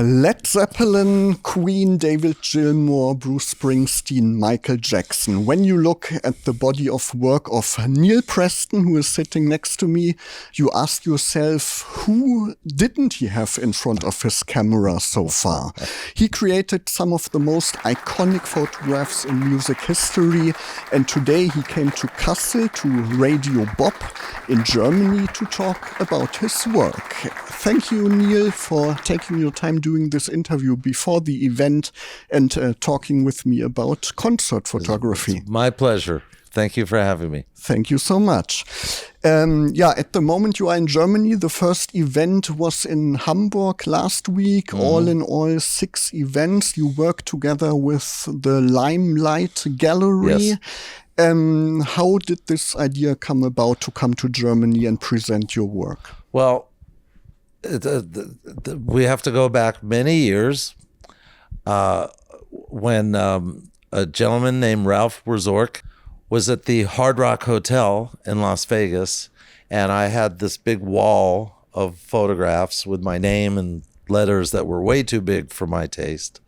Led Zeppelin, Queen, David Gilmour, Bruce Springsteen, Michael Jackson. When you look at the body of work of Neal Preston, who is sitting next to me, you ask yourself, who didn't he have in front of his camera so far? He created some of the most iconic photographs in music history, and today he came to Kassel, to Radio Bob in Germany, to talk about his work. Thank you, Neal, for taking your time doing this interview before the event and talking with me about concert photography. It's my pleasure. Thank you for having me. Thank you so much. At the moment you are in Germany. The first event was in Hamburg last week. All in all, 6 events. You work together with the Limelight Gallery. Yes. How did this idea come about to come to Germany and present your work? Well, we have to go back many years when a gentleman named Ralph Wierzork was at the Hard Rock Hotel in Las Vegas, and I had this big wall of photographs with my name and letters that were way too big for my taste.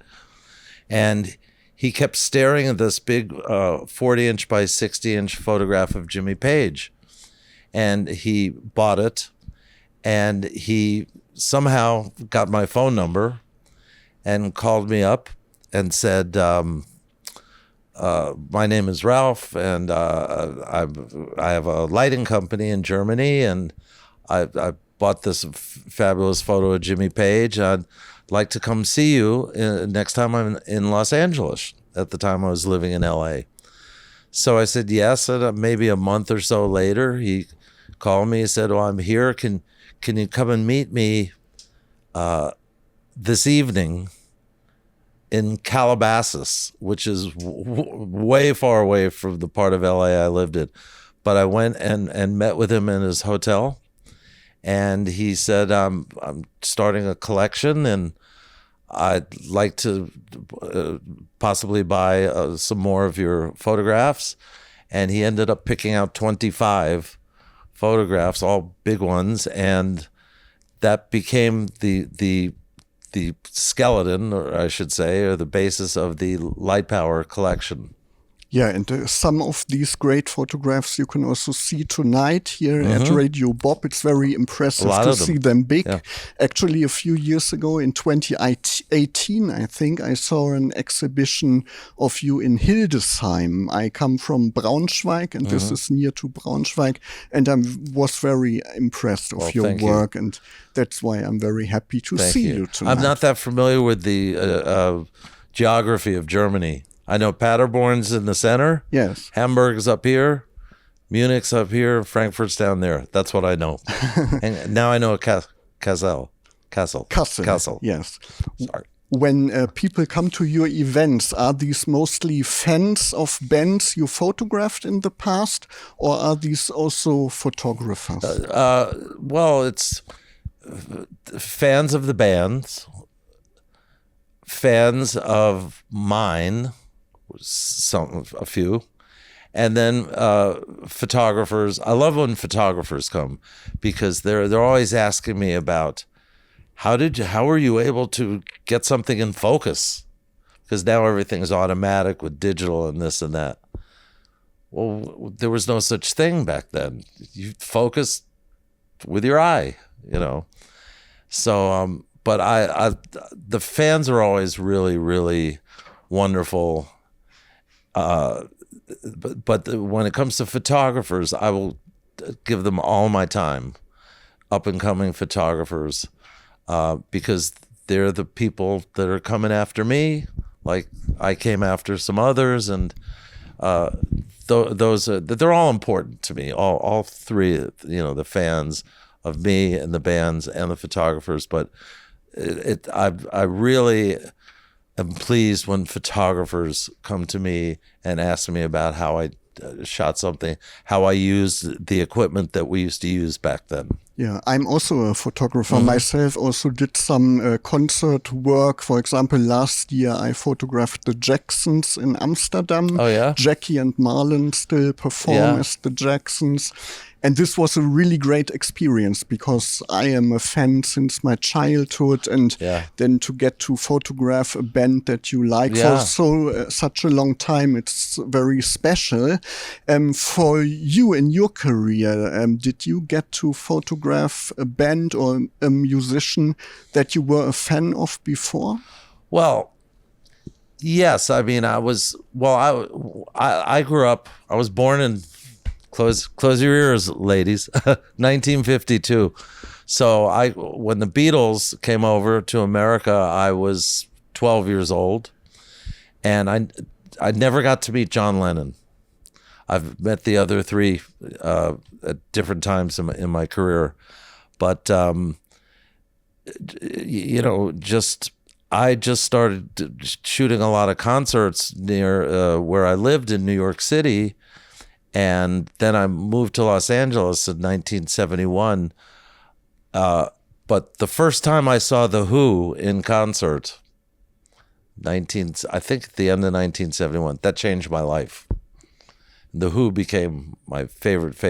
And he kept staring at this big 40-inch by 60-inch photograph of Jimmy Page, and he bought it. And he somehow got my phone number and called me up and said, my name is Ralph, and I have a lighting company in Germany, and I bought this fabulous photo of Jimmy Page. I'd like to come see you next time I'm in Los Angeles. At the time I was living in LA. So I said yes, and maybe a month or so later, he called me and said, well, I'm here. Can you come and meet me this evening in Calabasas, which is way far away from the part of LA I lived in. But I went and met with him in his hotel, and he said, I'm starting a collection, and I'd like to possibly buy some more of your photographs. And he ended up picking out 25 photographs, all big ones, and that became the skeleton, or I should say, or the basis of the Light Power collection. Yeah, and some of these great photographs you can also see tonight here at Radio Bob. It's very impressive to see them big. Yeah. Actually, a few years ago, in 2018, I think, I saw an exhibition of you in Hildesheim. I come from Braunschweig, and this is near to Braunschweig, and I was very impressed of your work, and that's why I'm very happy to see you tonight. I'm not that familiar with the geography of Germany. I know Paderborn's in the center. Yes. Hamburg's up here. Munich's up here. Frankfurt's down there. That's what I know. And now I know Kassel. Yes. Sorry. When people come to your events, are these mostly fans of bands you photographed in the past, or are these also photographers? Well, it's fans of the bands, fans of mine, a few, and then photographers. I love when photographers come, because they're always asking me about how were you able to get something in focus, because now everything's automatic with digital and this and that. Well, there was no such thing back then. You focused with your eye, So, but the fans are always really, really wonderful. But when it comes to photographers, I will give them all my time, up and coming photographers, because they're the people that are coming after me, like I came after some others, and they're all important to me. All three, the fans of me and the bands and the photographers. But I really am pleased when photographers come to me and ask me about how I shot something, how I used the equipment that we used to use back then. Yeah, I'm also a photographer myself, also did some concert work. For example, last year I photographed the Jacksons in Amsterdam. Oh, yeah? Jackie and Marlon still perform Yeah. as the Jacksons. And this was a really great experience because I am a fan since my childhood, and then to get to photograph a band that you like for such a long time, it's very special. For you in your career, did you get to photograph a band or a musician that you were a fan of before? Well, yes. I mean, I grew up, I was born in, close your ears, ladies, 1952. So when the Beatles came over to America, I was 12 years old, and I never got to meet John Lennon. I've met the other three at different times in my career, but I just started shooting a lot of concerts near where I lived in New York City. And then I moved to Los Angeles in 1971. But the first time I saw The Who in concert, I think at the end of 1971, that changed my life. The Who became my favorite.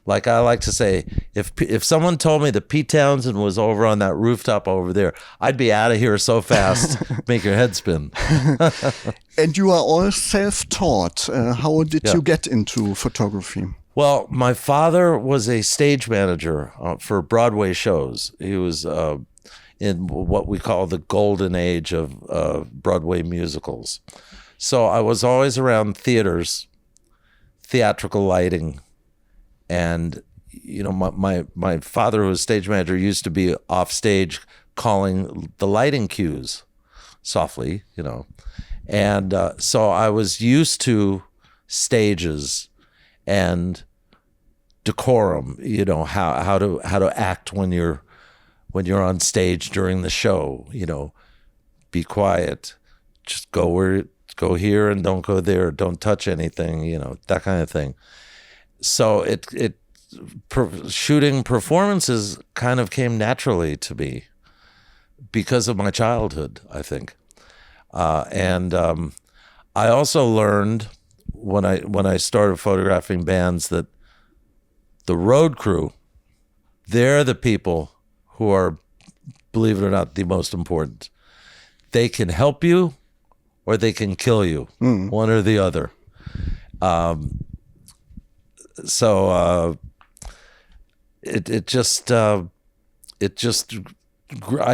Like I like to say, if someone told me that Pete Townsend was over on that rooftop over there, I'd be out of here so fast, make your head spin. And you are all self-taught. How did you get into photography? Well, my father was a stage manager for Broadway shows. He was in what we call the golden age of Broadway musicals. So I was always around theaters, theatrical lighting. And, my father, who was stage manager, used to be off stage calling the lighting cues softly, And so I was used to stages and decorum, how to act when you're on stage during the show, be quiet, just go here and don't go there, don't touch anything, that kind of thing. So shooting performances kind of came naturally to me because of my childhood, I think. And I also learned when I started photographing bands that the road crew, they're the people who are, believe it or not, the most important. They can help you or they can kill you, one or the other. So it just I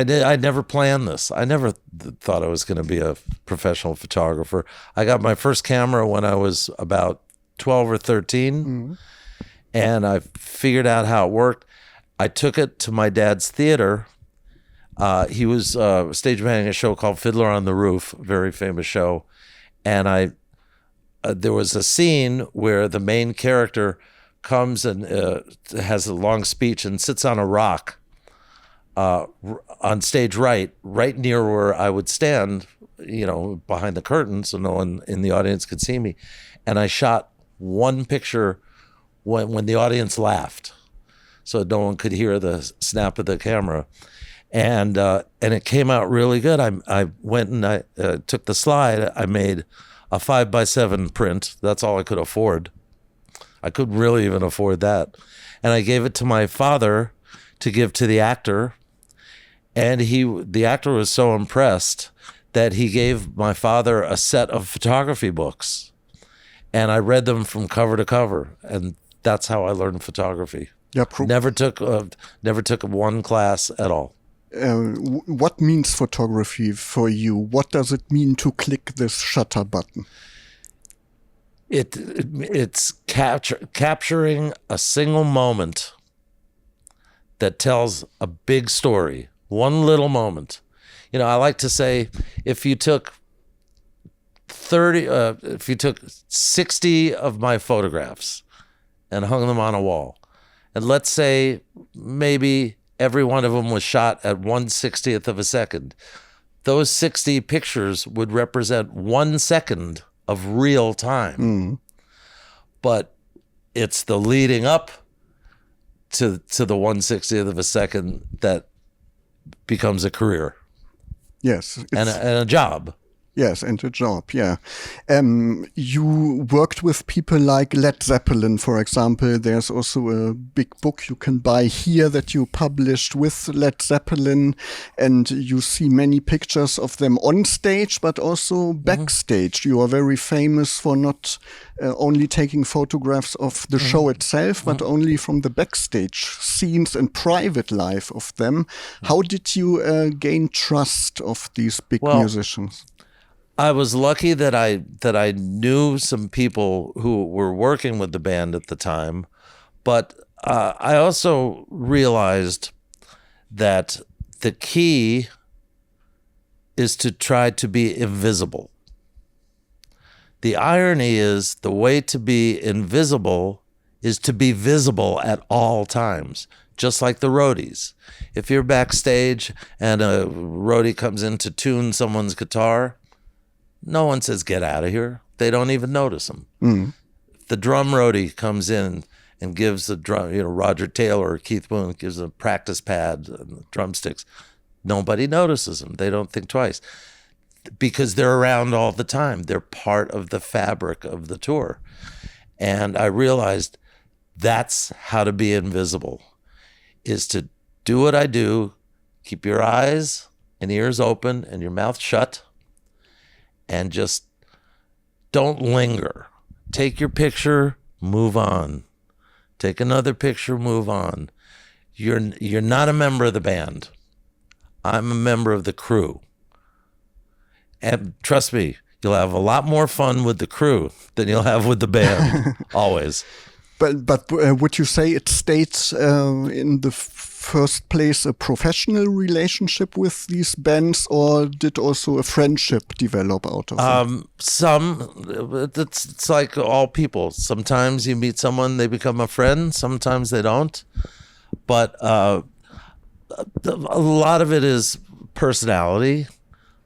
never planned this. I never thought I was going to be a professional photographer. I got my first camera when I was about 12 or 13, and I figured out how it worked. I took it to my dad's theater. He was stage managing a show called Fiddler on the Roof, a very famous show, and there was a scene where the main character comes and has a long speech and sits on a rock on stage right near where I would stand, behind the curtain so no one in the audience could see me. And I shot one picture when the audience laughed, so no one could hear the snap of the camera. And it came out really good. I went and I took the slide. I made a 5x7 print. That's all I could afford. I couldn't really even afford that. And I gave it to my father to give to the actor. And the actor was so impressed that he gave my father a set of photography books. And I read them from cover to cover. And that's how I learned photography. Yeah, never took one class at all. What means photography for you? What does it mean to click this shutter button? It's capturing a single moment that tells a big story. One little moment. I like to say, if you took 60 of my photographs and hung them on a wall, and let's say maybe every one of them was shot at 1/60th of a second, those 60 pictures would represent 1 second of real time. But it's the leading up to the 1/60th of a second that becomes a career. Yes. And a job. Yes, and a job, yeah. You worked with people like Led Zeppelin, for example. There's also a big book you can buy here that you published with Led Zeppelin, and you see many pictures of them on stage, but also backstage. You are very famous for not only taking photographs of the show itself, but only from the backstage scenes and private life of them. How did you gain trust of these big musicians? I was lucky that I knew some people who were working with the band at the time, but I also realized that the key is to try to be invisible. The irony is the way to be invisible is to be visible at all times, just like the roadies. If you're backstage and a roadie comes in to tune someone's guitar, no one says, get out of here. They don't even notice them. If the drum roadie comes in and gives the drum, Roger Taylor or Keith Moon gives a practice pad and drumsticks, nobody notices them. They don't think twice because they're around all the time. They're part of the fabric of the tour. And I realized that's how to be invisible, is to do what I do, keep your eyes and ears open and your mouth shut, and just don't linger. Take your picture, move on. Take another picture, move on. You're not a member of the band. I'm a member of the crew. And trust me, you'll have a lot more fun with the crew than you'll have with the band, always. But would you say it states in the first place a professional relationship with these bands, or did also a friendship develop out of it? It's like all people. Sometimes you meet someone, they become a friend. Sometimes they don't. But a lot of it is personality.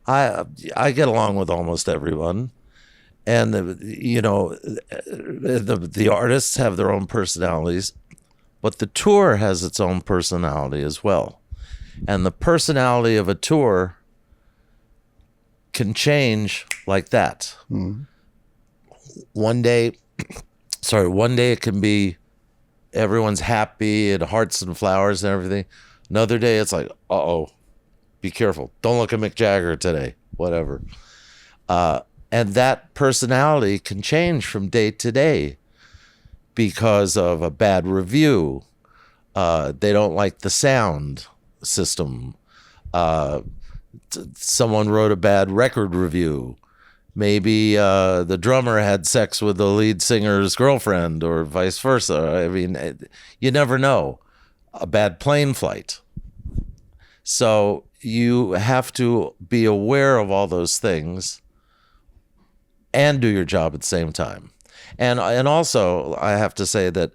I get along with almost everyone. And, the artists have their own personalities, but the tour has its own personality as well. And the personality of a tour can change like that. One day it can be everyone's happy and hearts and flowers and everything. Another day it's like, uh-oh, be careful. Don't look at Mick Jagger today, whatever. And that personality can change from day to day because of a bad review. They don't like the sound system. Someone wrote a bad record review. Maybe the drummer had sex with the lead singer's girlfriend or vice versa. I mean, you never know. A bad plane flight. So you have to be aware of all those things and do your job at the same time. And also, I have to say that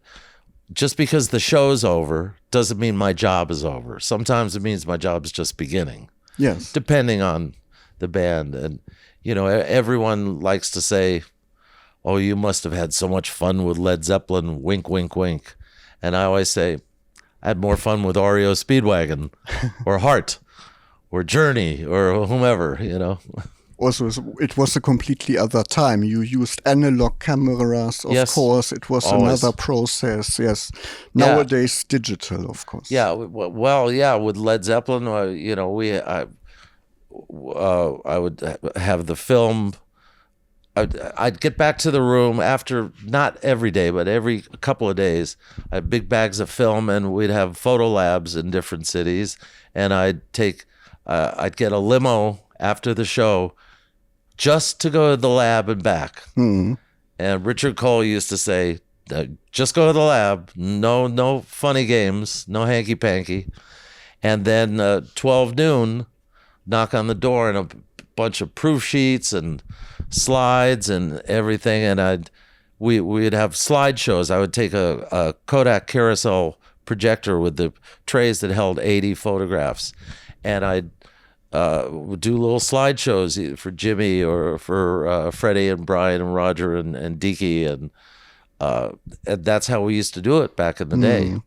just because the show's over doesn't mean my job is over. Sometimes it means my job is just beginning. Yes. Depending on the band. And, everyone likes to say, oh, you must have had so much fun with Led Zeppelin, wink, wink, wink. And I always say, I had more fun with REO Speedwagon or Heart or Journey or whomever, Also, it was a completely other time. You used analog cameras, of course. It was always another process, yes. Nowadays, digital, of course. Yeah, with Led Zeppelin, I would have the film. I'd get back to the room after, not every day, but every couple of days. I had big bags of film, and we'd have photo labs in different cities. And I'd get a limo after the show just to go to the lab and back. And Richard Cole used to say, just go to the lab, no funny games, no hanky-panky. And then 12 noon, knock on the door and a bunch of proof sheets and slides and everything. And we'd have slideshows. I would take a Kodak carousel projector with the trays that held 80 photographs. And I'd do little slideshows for Jimmy or for Freddie and Brian and Roger and Deaky, and that's how we used to do it back in the day.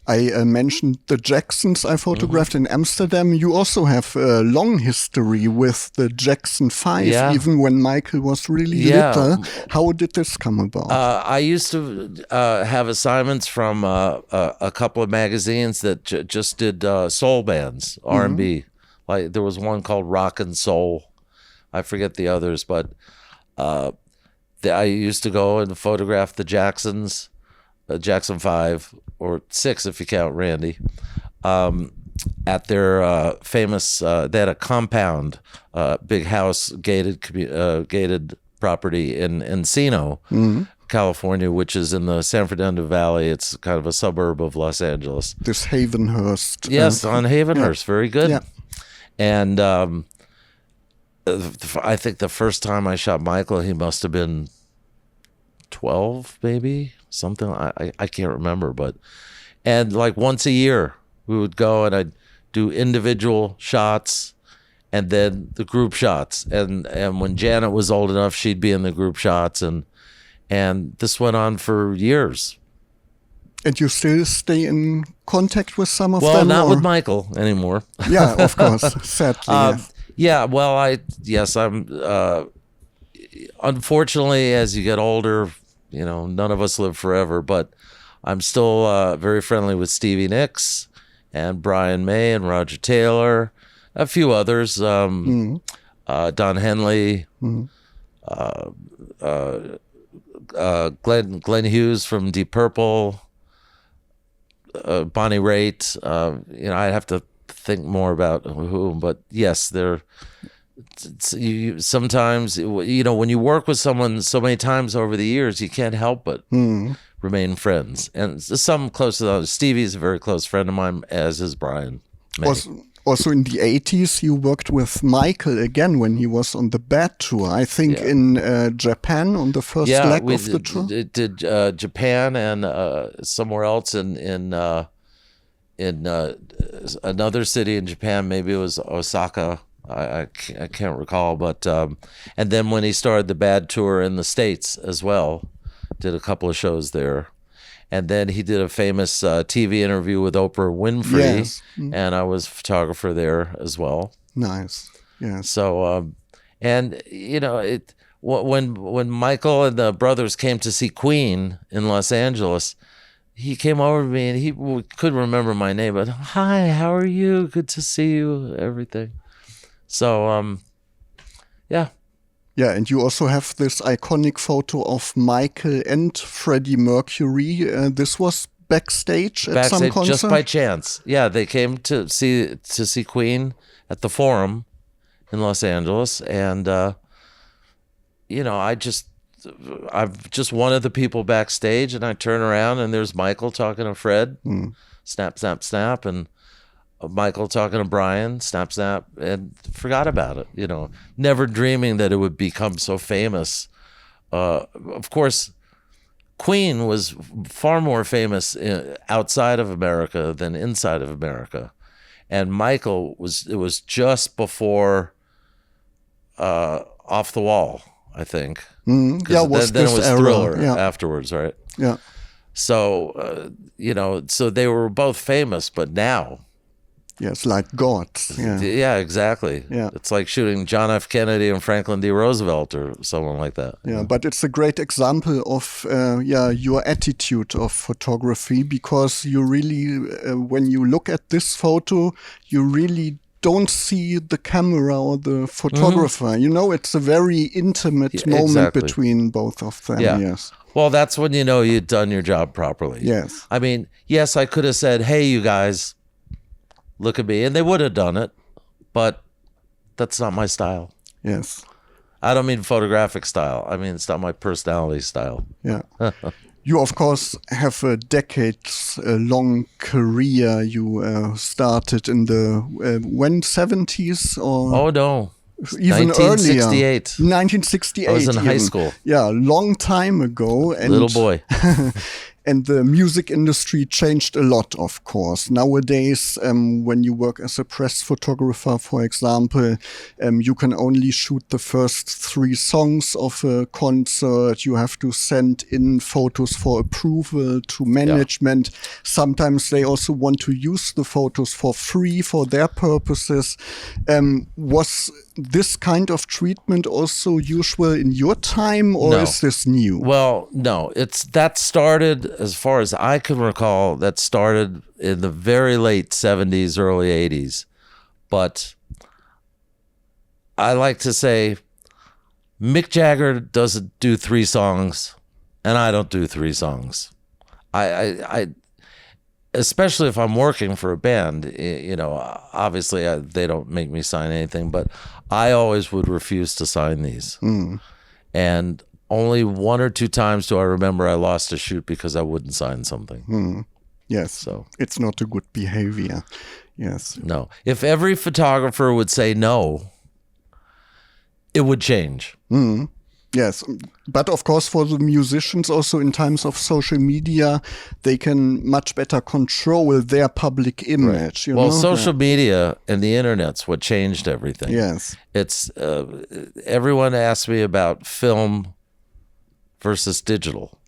I mentioned the Jacksons I photographed in Amsterdam. You also have a long history with the Jackson 5, even when Michael was really little. How did this come about? I used to have assignments from a couple of magazines that just did soul bands, R&B. Like there was one called Rock and Soul. I forget the others, but I used to go and photograph the Jacksons, Jackson 5 or 6 if you count Randy, at their famous. They had a compound, big house, gated property in Encino, California, which is in the San Fernando Valley. It's kind of a suburb of Los Angeles. This Havenhurst. Yes, on Havenhurst. Very good. Yeah. And I think the first time I shot Michael, he must have been 12, maybe something. I can't remember, and like once a year we would go and I'd do individual shots and then the group shots. And when Janet was old enough, she'd be in the group shots, and this went on for years. And you still stay in contact with some of them? Well, not with Michael anymore. Yeah, of course, sadly. Yeah, well, I'm. Unfortunately, as you get older, none of us live forever. But I'm still very friendly with Stevie Nicks and Brian May and Roger Taylor, a few others, Don Henley, Glenn Hughes from Deep Purple, Bonnie Raitt. I'd have to think more about whom, but yes, sometimes when you work with someone so many times over the years, you can't help but remain friends. And some close to others. Stevie's a very close friend of mine, as is Brian May. Also in the 80s, you worked with Michael again when he was on the Bad Tour. I think in Japan on the first leg of the tour. Did Japan and somewhere else in another city in Japan. Maybe it was Osaka. I can't recall. But and then when he started the Bad Tour in the States as well, did a couple of shows there. And then he did a famous TV interview with Oprah Winfrey, and I was a photographer there as well. Nice, yeah. So, when Michael and the brothers came to see Queen in Los Angeles, he came over to me and he couldn't remember my name, but hi, how are you? Good to see you. Everything. So, yeah. Yeah, and you also have this iconic photo of Michael and Freddie Mercury. This was backstage at some concert? Just by chance. Yeah, they came to see Queen at the Forum in Los Angeles, and I'm just one of the people backstage, and I turn around and there's Michael talking to Fred, snap, snap, snap, and Michael talking to Brian, snap, snap, and forgot about it, never dreaming that it would become so famous. Of course, Queen was far more famous outside of America than inside of America. And Michael it was just before Off the Wall, I think. Then it was Thriller afterwards, right? Yeah. So, so they were both famous, but now... Yes, like gods. Yeah, exactly. Yeah. It's like shooting John F. Kennedy and Franklin D. Roosevelt or someone like that. Yeah, but it's a great example of your attitude of photography, because you really, when you look at this photo, you really don't see the camera or the photographer. It's a very intimate moment between both of them. Yeah. Yes. Well, that's when you know you've done your job properly. Yes. I mean, yes, I could have said, hey, you guys, look at me, and they would have done it, but that's not my style. Yes. I don't mean photographic style. I mean, it's not my personality style. Yeah. You, of course, have a decades-long career. You started in the 70s or? Oh, no. Even 1968. Earlier. 1968. I was in high school. Yeah, long time ago. And little boy. And the music industry changed a lot, of course. Nowadays, when you work as a press photographer, for example, you can only shoot the first 3 songs of a concert. You have to send in photos for approval to management. Yeah. Sometimes they also want to use the photos for free for their purposes. Was this kind of treatment also usual in your time, or is this new? Well, no, that started, as far as I can recall, that started in the very late 70s, early 80s. But I like to say Mick Jagger doesn't do 3 songs, and I don't do 3 songs. I especially if I'm working for a band, obviously they don't make me sign anything, but I always would refuse to sign these. And only 1 or 2 times do I remember I lost a shoot because I wouldn't sign something. Yes. So it's not a good behavior. Yes. No. If every photographer would say no, it would change. Yes, but of course for the musicians also in times of social media, they can much better control their public image. Right. Social media and the internet's what changed everything. Yes. It's everyone asks me about film versus digital.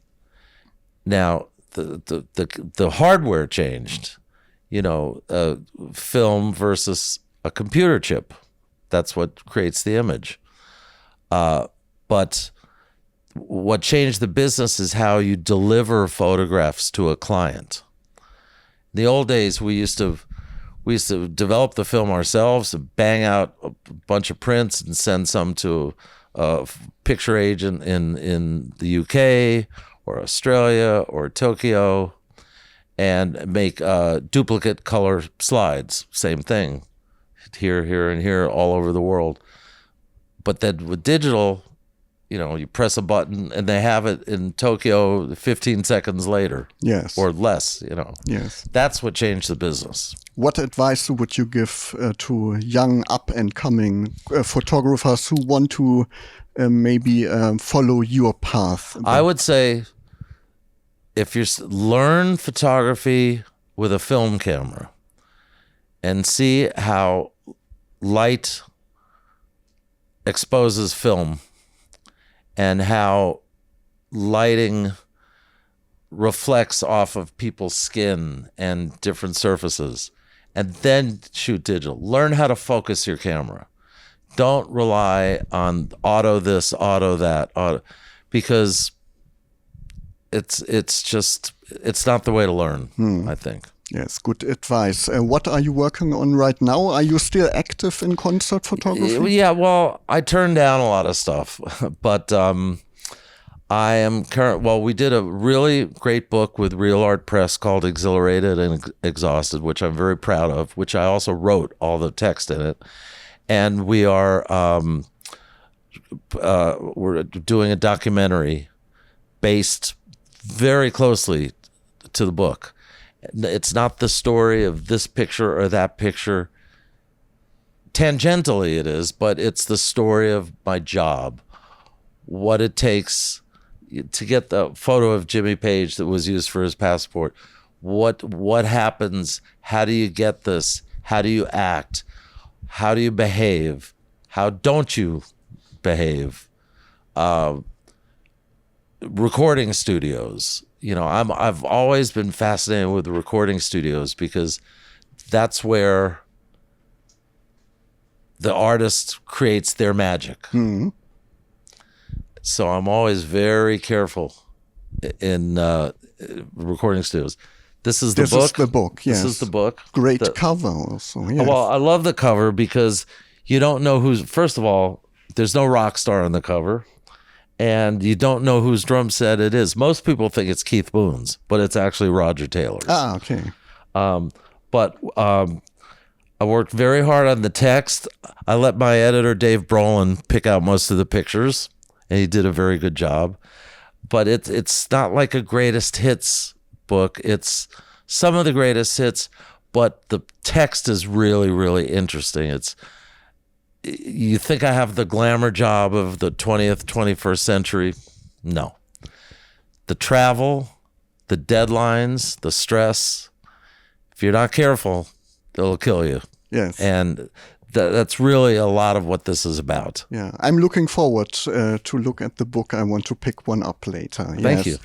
Now the hardware changed. Film versus a computer chip. That's what creates the image. But what changed the business is how you deliver photographs to a client. In the old days, we used to develop the film ourselves, and bang out a bunch of prints and send some to a picture agent in the UK or Australia or Tokyo, and make duplicate color slides. Same thing, here, and here, all over the world. But then with digital, you press a button and they have it in Tokyo 15 seconds later. Yes. Or less, Yes. That's what changed the business. What advice would you give to young up-and-coming photographers who want to maybe follow your path? I would say if you learn photography with a film camera and see how light exposes film and how lighting reflects off of people's skin and different surfaces, and then shoot digital. Learn how to focus your camera. Don't rely on auto this, auto that, because it's not the way to learn, I think. Yes, good advice. What are you working on right now? Are you still active in concert photography? Yeah, well, I turned down a lot of stuff, but I am current. Well, we did a really great book with Real Art Press called Exhilarated and Exhausted, which I'm very proud of, which I also wrote all the text in it. And we are we're doing a documentary based very closely to the book. It's not the story of this picture or that picture. Tangentially it is, but it's the story of my job, what it takes to get the photo of Jimmy Page that was used for his passport. What happens? How do you get this? How do you act? How do you behave? How don't you behave? Recording studios. I've always been fascinated with the recording studios because that's where the artist creates their magic. Mm-hmm. So I'm always very careful in recording studios. This is the book. This is the book, yes. This is the book. Great cover also, yes. Well, I love the cover because you don't know who's... First of all, there's no rock star on the cover. And you don't know whose drum set it is. Most people think it's Keith Moon's, but it's actually Roger Taylor's. Ah, okay. But I worked very hard on the text. I let my editor, Dave Brolin, pick out most of the pictures, and he did a very good job. But it's not like a greatest hits book. It's some of the greatest hits, but the text is really, really interesting. You think I have the glamour job of the 20th, 21st century? No. The travel, the deadlines, the stress. If you're not careful, it'll kill you. Yes. And that's really a lot of what this is about. Yeah, I'm looking forward to look at the book. I want to pick one up later. Thank you.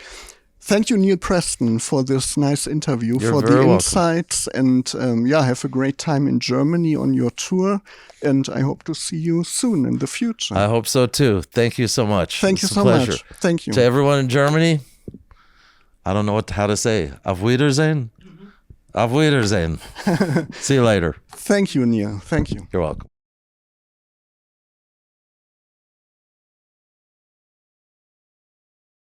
Thank you, Neal Preston, for this nice interview, You're for very the welcome. insights, and have a great time in Germany on your tour. And I hope to see you soon in the future. I hope so too. Thank you so much. Thank you It's a so pleasure. much. Thank you. To everyone in Germany, I don't know how to say. Auf Wiedersehen. Auf Wiedersehen. See you later. Thank you, Neal. Thank you. You're welcome.